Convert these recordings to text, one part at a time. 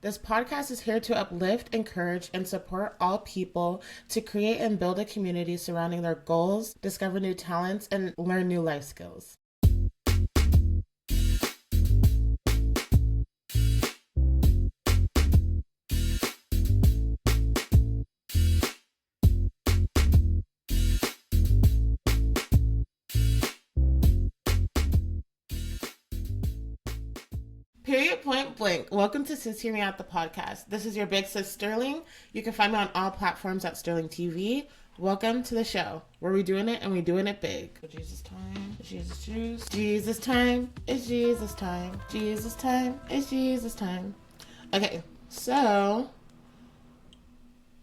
This podcast is here to uplift, encourage, and support all people to create and build a community surrounding their goals, discover new talents, and learn new life skills. Period, point blank. Welcome to Sis Hear Me Out, the podcast. This is your big sis Sterling. You can find me on all platforms at Sterling TV. Welcome to the show where we doing it and we doing it big. Jesus time, Jesus juice. Jesus time, it's Jesus time. Jesus time, it's Jesus time. Okay, so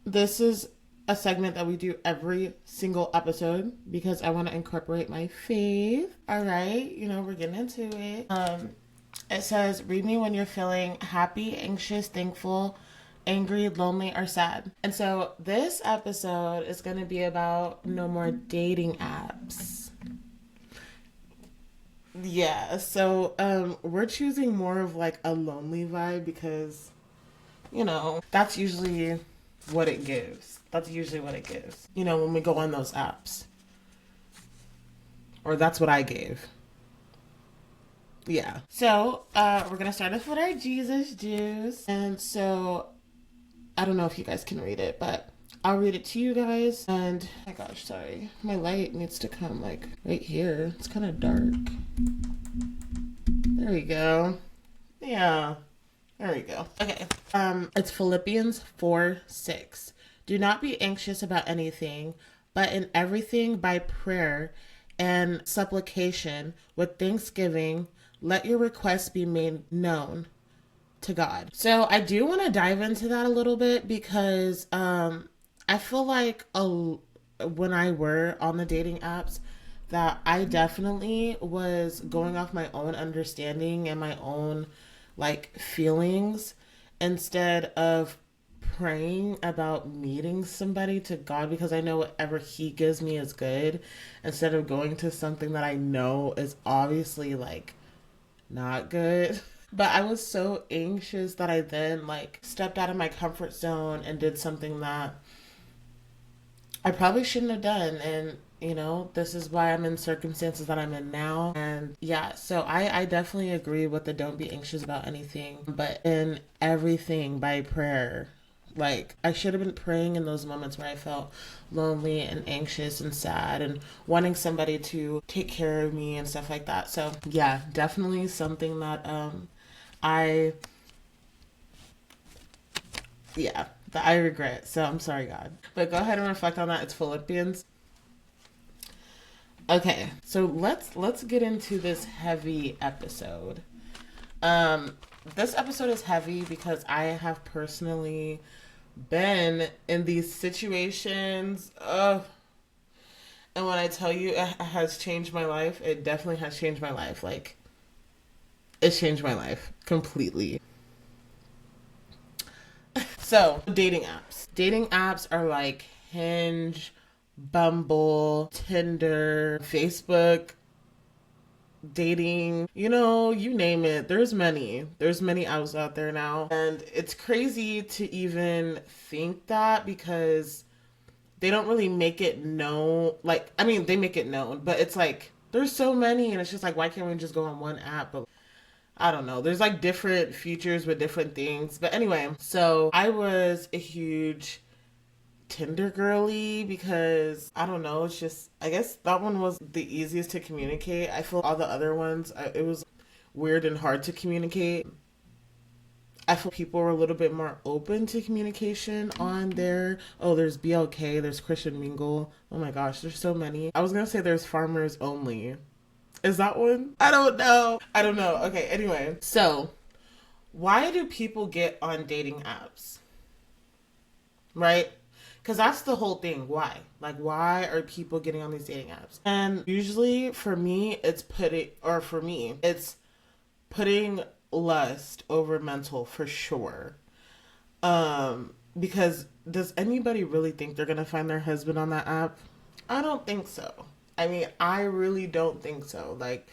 this is a segment that we do every single episode because I want to incorporate my faith. All right, we're getting into it. It says, read me when you're feeling happy, anxious, thankful, angry, lonely, or sad. And so this episode is going to be about no more dating apps. Yeah, so we're choosing more of like a lonely vibe because, that's usually what it gives. When we go on those apps. Or that's what I gave. Yeah. So, we're going to start off with our Jesus juice. And so, I don't know if you guys can read it, but I'll read it to you guys. And, oh my gosh, sorry. My light needs to come, like, right here. It's kind of dark. There we go. Yeah. There we go. Okay. It's Philippians 4:6. Do not be anxious about anything, but in everything by prayer and supplication with thanksgiving, let your requests be made known to God. So I do want to dive into that a little bit because I feel like when I were on the dating apps that I definitely was going off my own understanding and my own like feelings instead of praying about meeting somebody to God, because I know whatever he gives me is good, instead of going to something that I know is obviously like not good. But I was so anxious that I then like stepped out of my comfort zone and did something that I probably shouldn't have done. And this is why I'm in circumstances that I'm in now. And yeah, so I definitely agree with the don't be anxious about anything, but in everything by prayer. Like, I should have been praying in those moments where I felt lonely and anxious and sad and wanting somebody to take care of me and stuff like that. So, yeah, definitely something that I regret. So, I'm sorry, God. But go ahead and reflect on that. It's Philippians. Okay, so let's get into this heavy episode. This episode is heavy because I have personally been in these situations. And when I tell you it has changed my life, it definitely has changed my life. Like, it's changed my life completely. So, dating apps. Dating apps are like Hinge, Bumble, Tinder, Facebook, dating, you name it. There's many apps out there now. And it's crazy to even think that because they don't really make it known. Like, I mean, they make it known, but it's like, there's so many and it's just like, why can't we just go on one app? But I don't know. There's like different features with different things. But anyway, so I was a huge Tinder girly because I don't know, it's just, I guess that one was the easiest to communicate. I feel all the other ones, it was weird and hard to communicate. I feel people were a little bit more open to communication on there. Oh, there's BLK, there's Christian Mingle. Oh my gosh, there's so many. I was gonna say there's Farmers Only. Is that one? I don't know. Okay, anyway. So, why do people get on dating apps? Right? Because that's the whole thing. Why? Like, why are people getting on these dating apps? And usually for me, it's putting lust over mental for sure. Because does anybody really think they're going to find their husband on that app? I don't think so. I mean, I really don't think so. Like,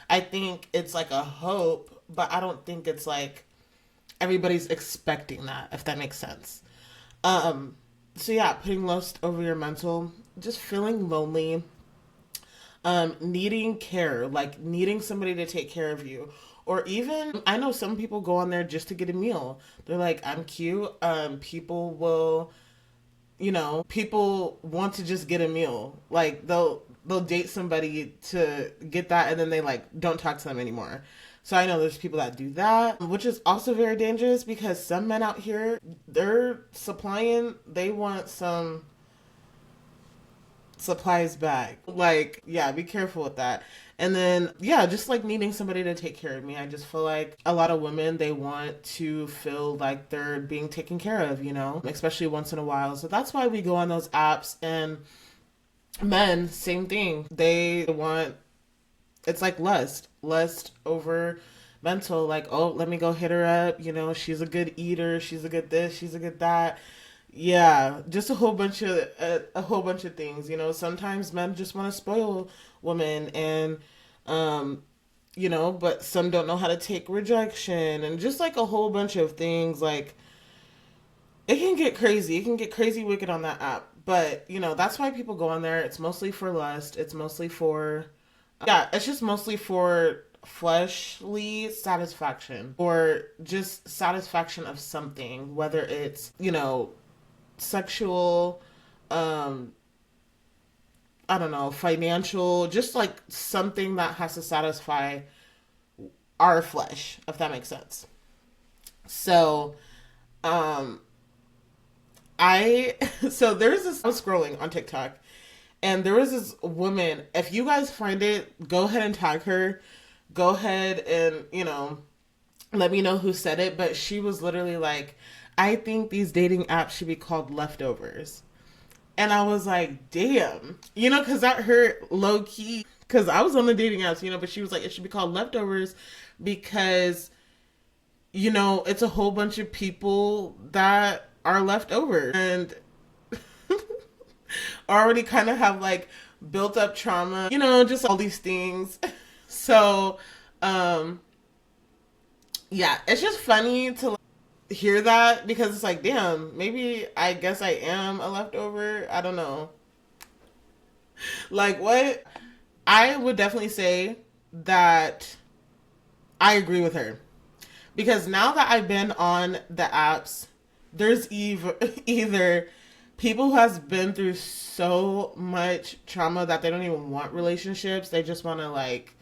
I think it's like a hope, but I don't think it's like everybody's expecting that, if that makes sense. So yeah, putting lust over your mental, just feeling lonely, needing care, like needing somebody to take care of you. Or even, I know some people go on there just to get a meal. They're like, I'm cute. People want to just get a meal. Like they'll date somebody to get that, and then they like don't talk to them anymore. So I know there's people that do that, which is also very dangerous because some men out here, they want some supplies back. Like, yeah, be careful with that. And then, yeah, just like needing somebody to take care of me. I just feel like a lot of women, they want to feel like they're being taken care of, especially once in a while. So that's why we go on those apps. And men, same thing. It's like lust over mental. Like, oh, let me go hit her up. She's a good eater. She's a good this. She's a good that. Yeah, just a whole bunch of things. Sometimes men just want to spoil women, and but some don't know how to take rejection, and just like a whole bunch of things. Like, it can get crazy. It can get crazy wicked on that app. But that's why people go on there. It's mostly for lust. It's mostly for it's just mostly for fleshly satisfaction, or just satisfaction of something, whether it's sexual, I don't know, financial, just like something that has to satisfy our flesh, if that makes sense. So, I was scrolling on TikTok, and there was this woman. If you guys find it, go ahead and tag her. Go ahead and, let me know who said it. But she was literally like, I think these dating apps should be called leftovers. And I was like, damn. Because that hurt low key. Because I was on the dating apps, but she was like, it should be called leftovers because, it's a whole bunch of people that are left over and already kind of have like built up trauma, just all these things. So, yeah, it's just funny to hear that because it's like, damn, maybe I guess I am a leftover. I don't know. Like, what? I would definitely say that I agree with her because now that I've been on the apps, there's either people who has been through so much trauma that they don't even want relationships. They just want to like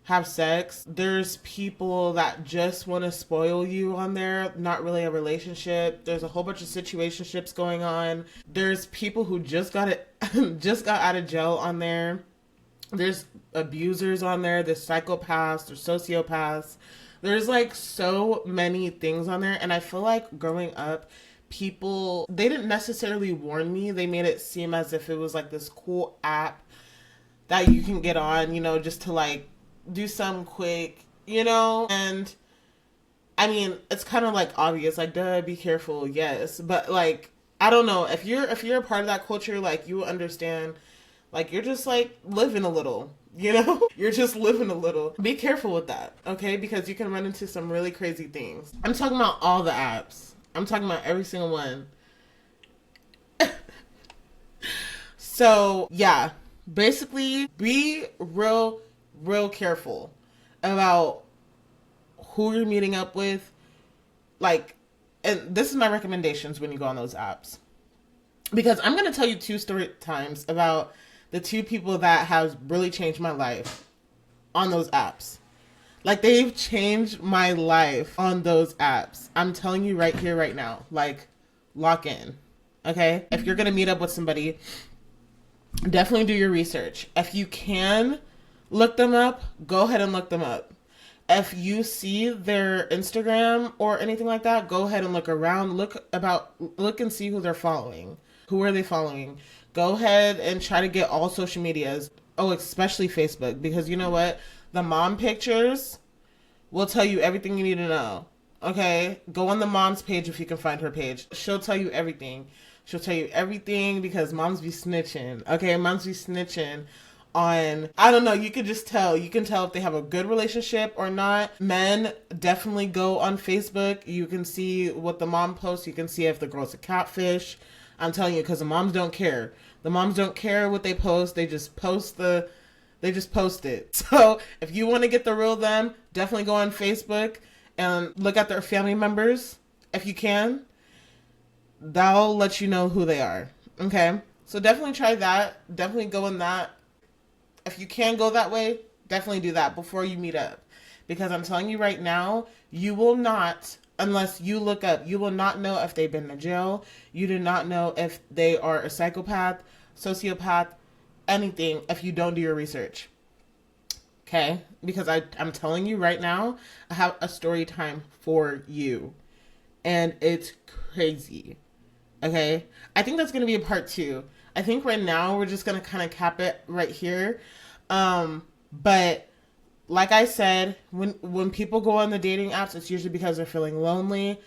have sex. There's people that just want to spoil you on there, not really a relationship. There's a whole bunch of situationships going on. There's people who just got out of jail on there. There's abusers on there. There's psychopaths. There's sociopaths. There's like so many things on there. And I feel like growing up, people, they didn't necessarily warn me. They made it seem as if it was like this cool app that you can get on, just to like do some quick, and I mean, it's kind of like obvious, like, duh, be careful, yes, but like, I don't know, if you're a part of that culture, like, you understand, like, you're just like living a little, you're just living a little. Be careful with that, okay, because you can run into some really crazy things. I'm talking about all the apps. I'm talking about every single one. So yeah, basically, be real careful about who you're meeting up with. Like, and this is my recommendations when you go on those apps. Because I'm going to tell you 2 story times about the 2 people that have really changed my life on those apps. Like, they've changed my life on those apps. I'm telling you right here, right now. Like, lock in. Okay? If you're going to meet up with somebody, definitely do your research. If you can look them up, go ahead and look them up. If you see their Instagram or anything like that, go ahead and look around. Look and see who they're following. Who are they following? Go ahead and try to get all social medias. Oh, especially Facebook. Because you know what? The mom pictures will tell you everything you need to know. Okay? Go on the mom's page if you can find her page. She'll tell you everything. She'll tell you everything because moms be snitching. Okay? Moms be snitching on, I don't know, you can just tell. You can tell if they have a good relationship or not. Men definitely go on Facebook. You can see what the mom posts. You can see if the girl's a catfish. I'm telling you, because the moms don't care. The moms don't care what they post. They just post it. So if you want to get the real them, definitely go on Facebook and look at their family members if you can. That'll let you know who they are. Okay? So definitely try that. Definitely go in that. If you can go that way, definitely do that before you meet up. Because I'm telling you right now, you will not, unless you look up, you will not know if they've been to jail. You do not know if they are a psychopath, sociopath, anything, if you don't do your research. Okay? Because I'm telling you right now, I have a story time for you. And it's crazy. Okay? I think that's going to be a part 2. I think right now we're just going to kind of cap it right here. But like I said, when people go on the dating apps, it's usually because they're feeling lonely,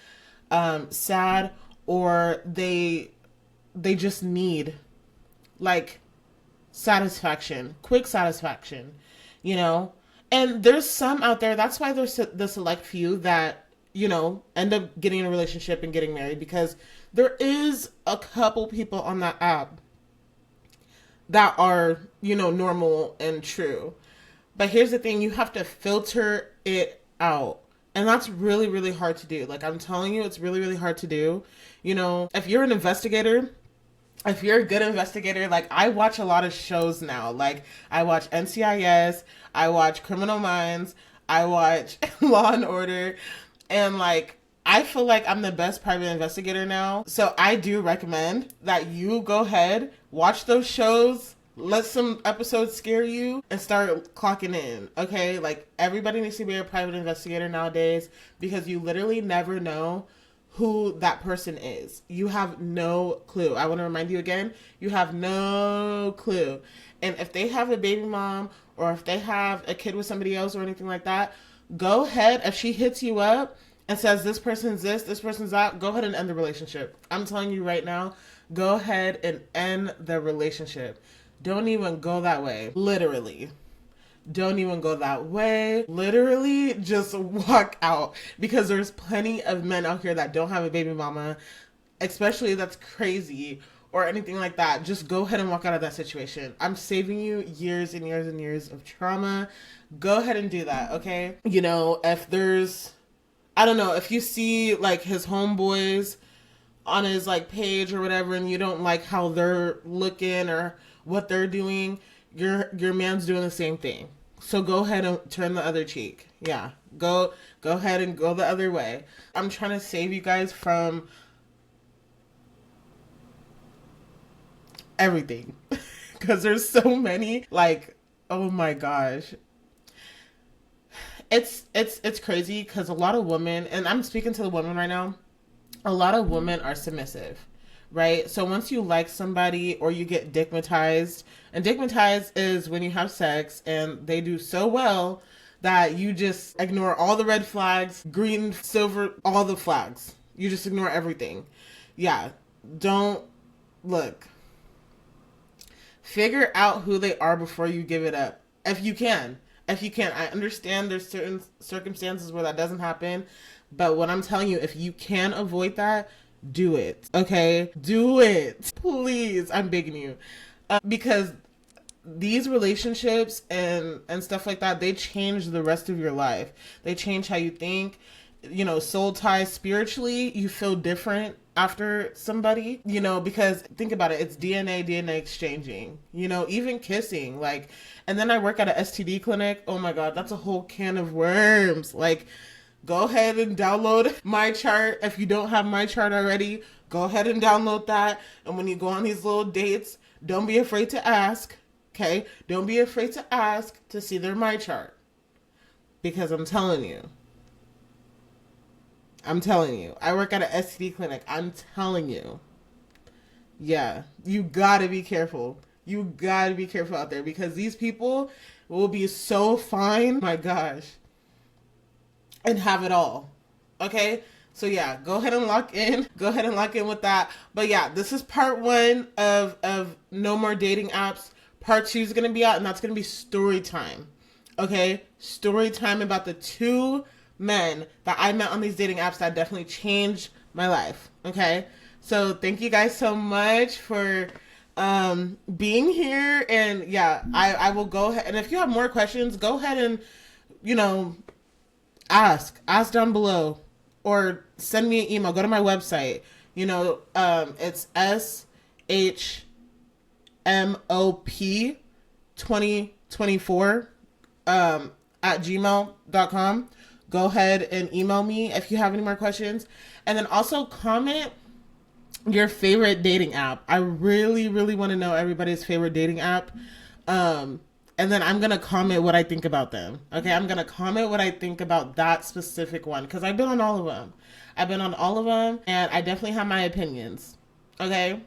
sad, or they just need like satisfaction, quick satisfaction, you know? And there's some out there, that's why there's the select few that, you know, end up getting in a relationship and getting married, because there is a couple people on that app that are, you know, normal and true. But here's the thing, you have to filter it out. And that's really, really hard to do. Like, I'm telling you, it's really, really hard to do. You know, if you're an investigator, if you're a good investigator, like, I watch a lot of shows now. Like, I watch NCIS, I watch Criminal Minds, I watch Law and Order, and like, I feel like I'm the best private investigator now. So I do recommend that you go ahead, watch those shows, let some episodes scare you, and start clocking in, okay? Like, everybody needs to be a private investigator nowadays, because you literally never know who that person is. You have no clue. I want to remind you again, you have no clue. And if they have a baby mom, or if they have a kid with somebody else or anything like that, go ahead, if she hits you up and says this person's this person's that, go ahead and end the relationship. I'm telling you right now, go ahead and end the relationship. Don't even go that way. Literally. Don't even go that way. Literally, just walk out. Because there's plenty of men out here that don't have a baby mama, especially that's crazy or anything like that. Just go ahead and walk out of that situation. I'm saving you years and years and years of trauma. Go ahead and do that, okay? You know, if there's, I don't know, if you see like his homeboys on his like page or whatever, and you don't like how they're looking or what they're doing, your man's doing the same thing. So go ahead and turn the other cheek. Yeah, go ahead and go the other way. I'm trying to save you guys from everything, because there's so many, like, oh my gosh. It's crazy, because a lot of women, and I'm speaking to the women right now, a lot of women are submissive, right? So once you like somebody, or you get dickmatized, and dickmatized is when you have sex and they do so well that you just ignore all the red flags, green, silver, all the flags. You just ignore everything. Yeah, don't look. Figure out who they are before you give it up. If you can. I understand there's certain circumstances where that doesn't happen, but what I'm telling you, if you can avoid that, do it. Okay? Do it. Please. I'm begging you. Because these relationships and stuff like that, they change the rest of your life. They change how you think. You know, soul ties spiritually, you feel different after somebody, you know, because think about it, it's DNA exchanging, you know, even kissing, like, and then I work at an STD clinic. Oh my God, that's a whole can of worms. Like, go ahead and download my chart. If you don't have my chart already, go ahead and download that. And when you go on these little dates, don't be afraid to ask, okay? Don't be afraid to ask to see their my chart. Because I'm telling you, I work at an STD clinic. I'm telling you. Yeah, you gotta be careful. You gotta be careful out there, because these people will be so fine, my gosh, and have it all. Okay? So yeah, go ahead and lock in. Go ahead and lock in with that. But yeah, this is part 1 of No More Dating Apps. Part 2 is going to be out, and that's going to be story time. Okay? Story time about the two men that I met on these dating apps that definitely changed my life. Okay? So thank you guys so much for being here. And yeah, I will go ahead. And if you have more questions, go ahead and, ask down below, or send me an email. Go to my website. It's SHMOP 2024 at gmail.com. Go ahead and email me if you have any more questions. And then also comment your favorite dating app. I really, really want to know everybody's favorite dating app. And then I'm going to comment what I think about them. Okay, I'm going to comment what I think about that specific one, because I've been on all of them. And I definitely have my opinions. Okay?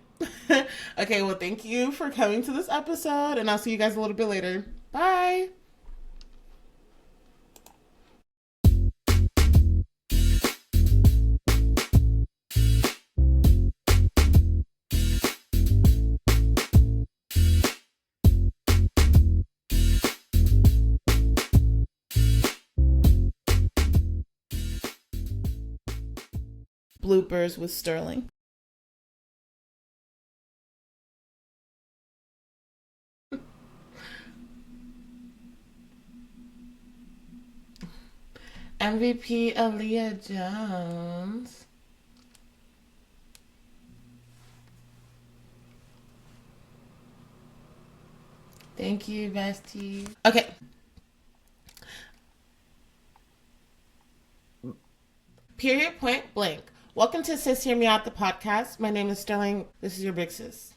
Okay, well, thank you for coming to this episode, and I'll see you guys a little bit later. Bye! Bloopers with Sterling. MVP Aaliyah Jones. Thank you, bestie. Okay. Period, point blank. Welcome to Sis Hear Me Out, the podcast. My name is Sterling. This is your big sis.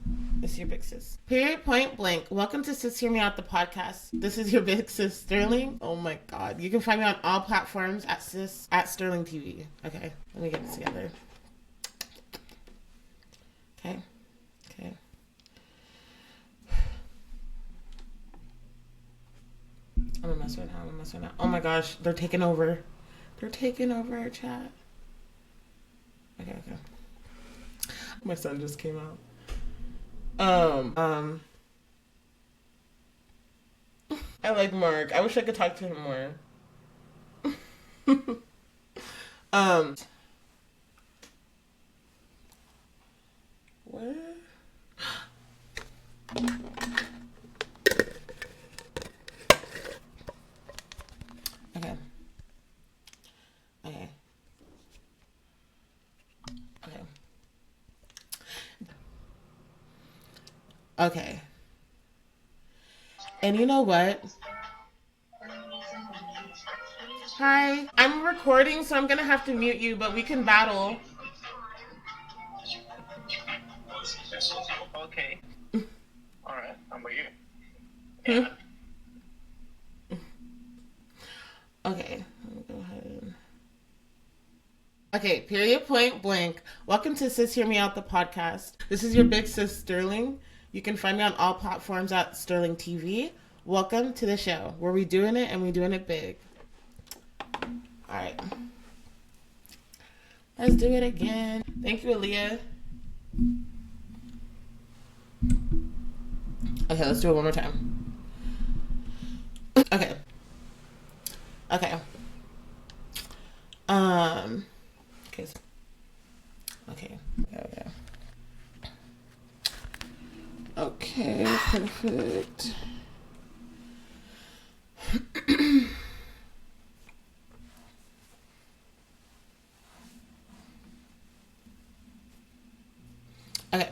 Period, point blank. Welcome to Sis Hear Me Out, the podcast. This is your big sis, Sterling. Oh my God. You can find me on all platforms at Sterling TV. Okay, let me get this together. Okay. I'm gonna mess right now. Oh my gosh, they're taking over. They're taking over our chat. Okay. My son just came out. I like Mark. I wish I could talk to him more. What? Okay. And you know what? Hi. I'm recording, so I'm gonna have to mute you, but we can battle. Okay. Alright, I'm with you. Yeah. Okay. Let me go ahead. Okay, period, point blank. Welcome to Sis Hear Me Out, the podcast. This is your big sis, Sterling. You can find me on all platforms at Sterling TV. Welcome to the show, where we doing it and we doing it big. All right. Let's do it again. Thank you, Aaliyah. Okay, let's do it one more time. Okay. Okay. Okay, perfect. Okay.